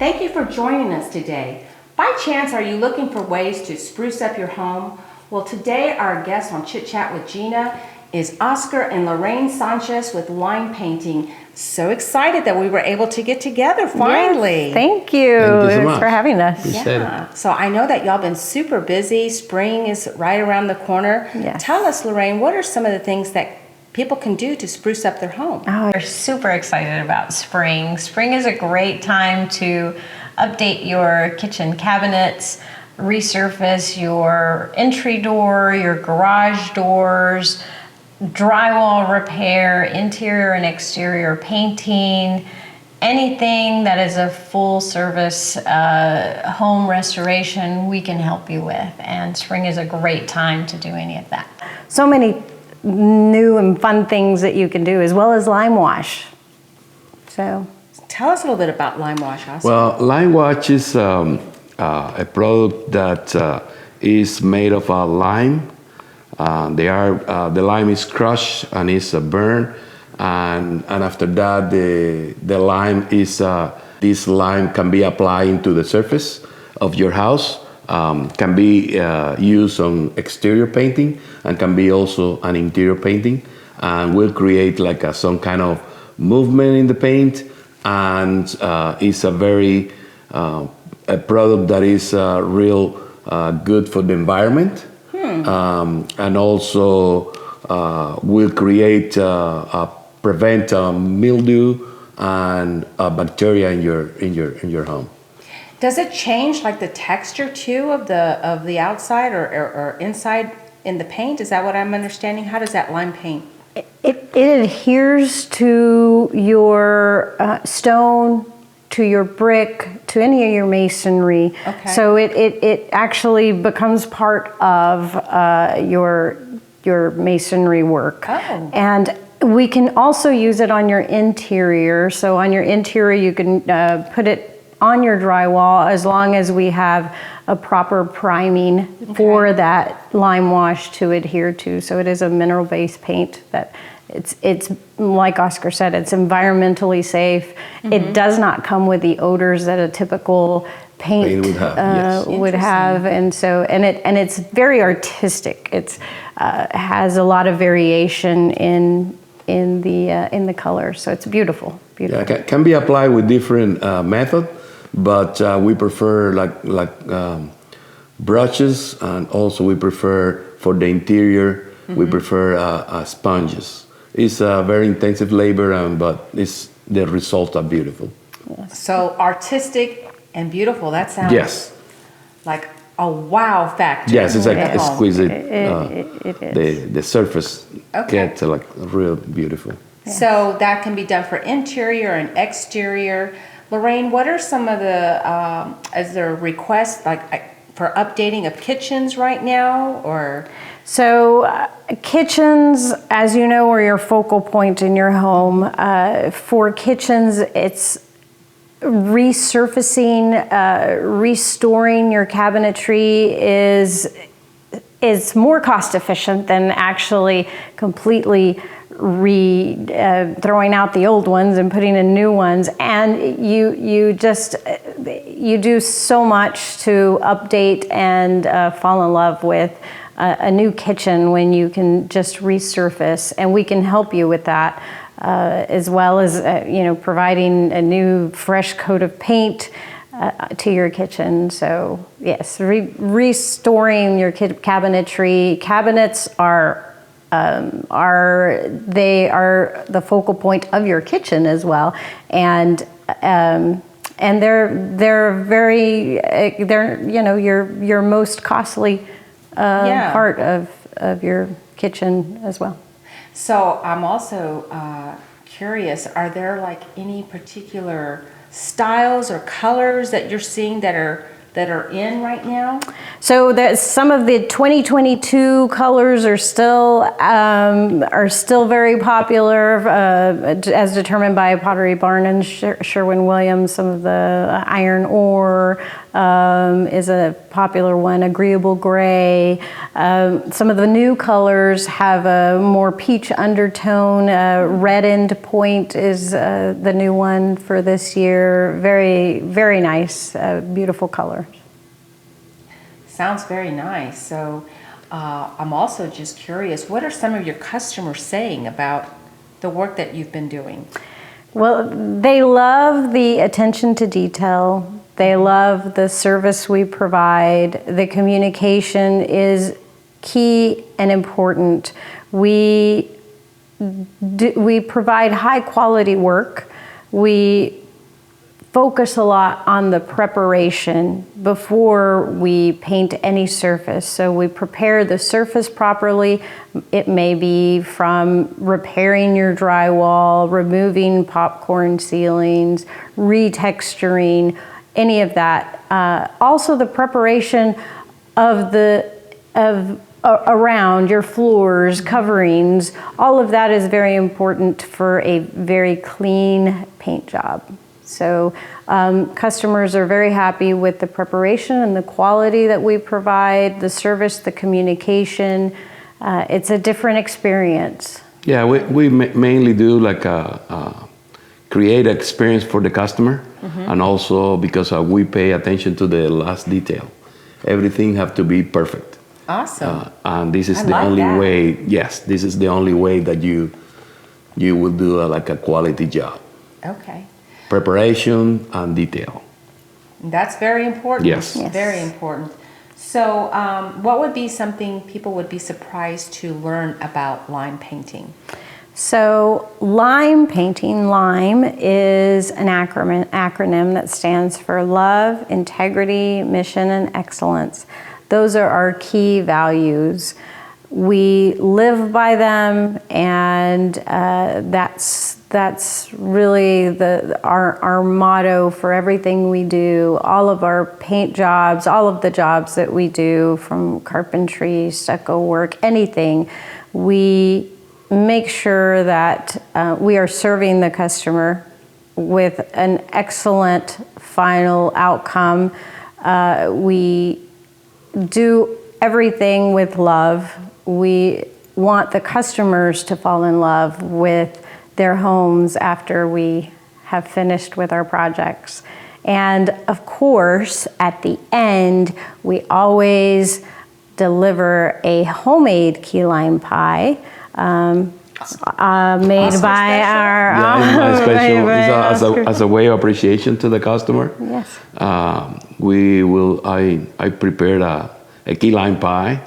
Thank you for joining us today. By chance, are you looking for ways to spruce up your home? Well, today our guest on Chit Chat with Gina is Oscar and Lorraine Sanchez with Lime Painting. So excited that we were able to get together finally. Yes, thank you. Thank you so much for having us. Yeah. So I know that y'all been super busy. Spring is right around the corner. Yes. Tell us, Lorraine, what are some of the things that people can do to spruce up their home? Oh, We're super excited about spring. Spring is a great time to update your kitchen cabinets, resurface your entry door, your garage doors, drywall repair, interior and exterior painting, anything that is a full service home restoration we can help you with. And spring is a great time to do any of that. so many new and fun things that you can do, as well as lime wash. So, Tell us a little bit about Lime Wash, Oscar. Well, lime wash is a product that is made of lime. The lime is crushed and is burned, and after that, the lime is this lime can be applied into the surface of your house. Can be used on exterior painting and can be also an interior painting, and will create like some kind of movement in the paint, and it's a very a product that is real good for the environment, and also will create prevent mildew and bacteria in your home. Does it change like the texture too of the outside or inside in the paint? Is that what I'm understanding? How does that lime paint? it adheres to your stone, to your brick, to any of your masonry. Okay. So it actually becomes part of your masonry work. Oh. And we can also use it on your interior. So on your interior, you can put it on your drywall as long as we have a proper priming for that lime wash to adhere to. So it is a mineral-based paint that it's like Oscar said, it's environmentally safe. It does not come with the odors that a typical paint would have, and so and it's very artistic. It's has a lot of variation in the color, so it's beautiful. Yeah, can be applied with different method, but we prefer like brushes, and also we prefer for the interior we prefer sponges. It's a very intensive labor, but the results are beautiful. Yes. So artistic and beautiful. That sounds like a wow factor. Yes, it's like exquisite. It is. The surface gets like real beautiful. Yeah. So that can be done for interior and exterior. Lorraine, what are some of the, is there requests like for updating of kitchens right now, or? So kitchens, as you know, are your focal point in your home. For kitchens, it's resurfacing, restoring your cabinetry is more cost efficient than actually completely throwing out the old ones and putting in new ones. And you do so much to update and fall in love with a new kitchen when you can just resurface, and we can help you with that, as well as providing a new fresh coat of paint to your kitchen. So yes, restoring your cabinetry. Cabinets are the focal point of your kitchen as well, and they're your most costly part of your kitchen as well. So I'm also curious, are there like any particular styles or colors that you're seeing that are in right now? So some of the 2022 colors are still very popular, as determined by Pottery Barn and Sherwin-Williams. Some of the iron ore, is a popular one, agreeable gray. Some of the new colors have a more peach undertone. Red end point is the new one for this year. Very, very nice, beautiful color. Sounds very nice. So I'm also just curious, what are some of your customers saying about the work that you've been doing? Well, they love the attention to detail. They love the service we provide. The communication is key and important. We provide high quality work. We focus a lot on the preparation before we paint any surface. So we prepare the surface properly. It may be from repairing your drywall, removing popcorn ceilings, retexturing, any of that. Also the preparation of around your floors, coverings, all of that is very important for a very clean paint job. So customers are very happy with the preparation and the quality that we provide, the service, the communication. It's a different experience. Yeah, we mainly do like create an experience for the customer, and also because we pay attention to the last detail. Everything have to be perfect. Awesome. And this is I the like only that. way. Yes, this is the only way that you will do like a quality job. Okay. Preparation and detail. That's very important. Yes. Yes. Very important. So what would be something people would be surprised to learn about lime painting? So lime painting, lime is an acronym that stands for love, integrity, mission, and excellence. Those are our key values. We live by them, and that's really our motto for everything we do. All of our paint jobs, all of the jobs that we do, from carpentry, stucco work, anything, we make sure that we are serving the customer with an excellent final outcome. We do everything with love. We want the customers to fall in love with their homes after we have finished with our projects. And of course, at the end, we always deliver a homemade key lime pie made Oscar by special? our Yeah, it's my special. made by It's Oscar. as a way of appreciation to the customer. Yes. I prepared a key lime pie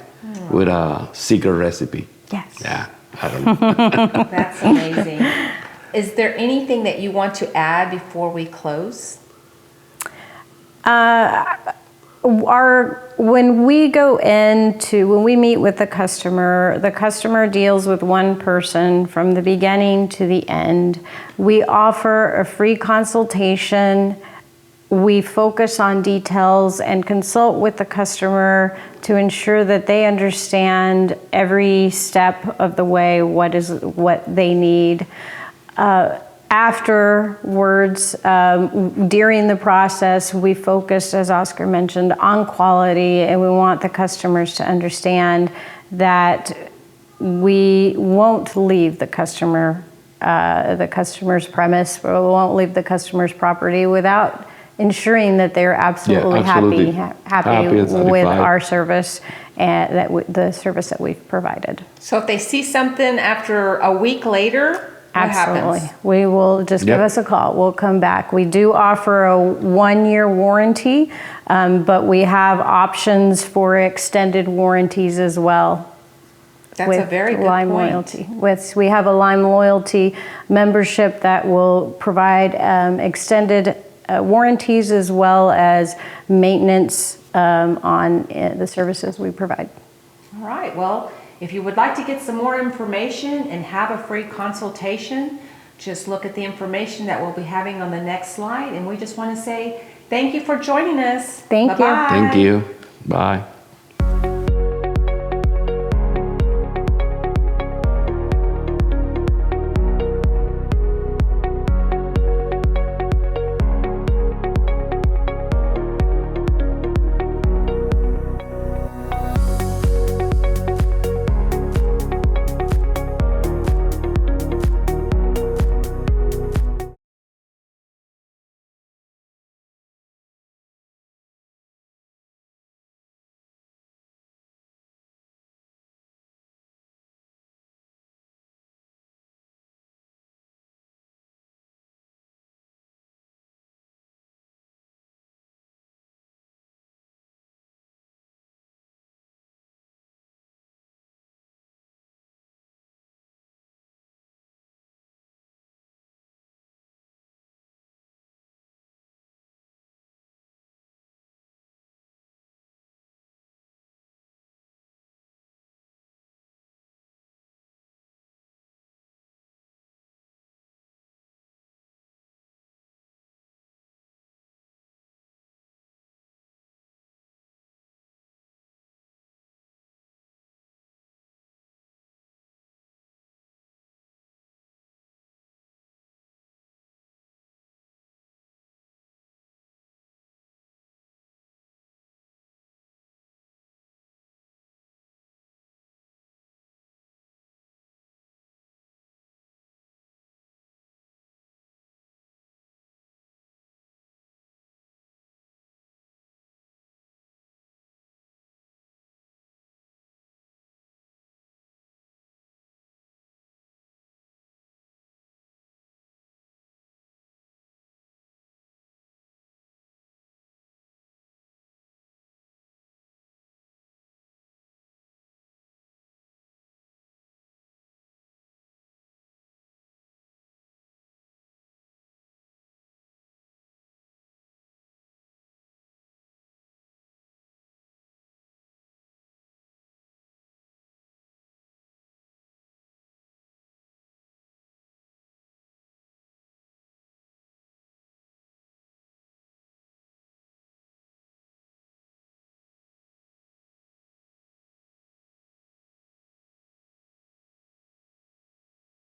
with a secret recipe. Yes. Yeah, I don't know. That's amazing. Is there anything that you want to add before we close? When we meet with the customer deals with one person from the beginning to the end. We offer a free consultation. We focus on details and consult with the customer to ensure that they understand every step of the way what they need. Afterwards, during the process, we focus, as Oscar mentioned, on quality, and we want the customers to understand that we won't leave the customer's premise, or we won't leave the customer's property without ensuring that they're absolutely absolutely. happy Happy and with satisfied. our service and the service that we've provided. So if they see something after a week later, what Absolutely. happens? We will just give Yep. us a call. We'll come back. We do offer a 1-year warranty, but we have options for extended warranties as well. That's a very good Lime point. Loyalty. We have a Lime Loyalty membership that will provide extended warranties as well as maintenance on the services we provide. All right. Well, if you would like to get some more information and have a free consultation, just look at the information that we'll be having on the next slide. And we just want to say thank you for joining us. Thank you. Bye-bye. Thank you. Bye.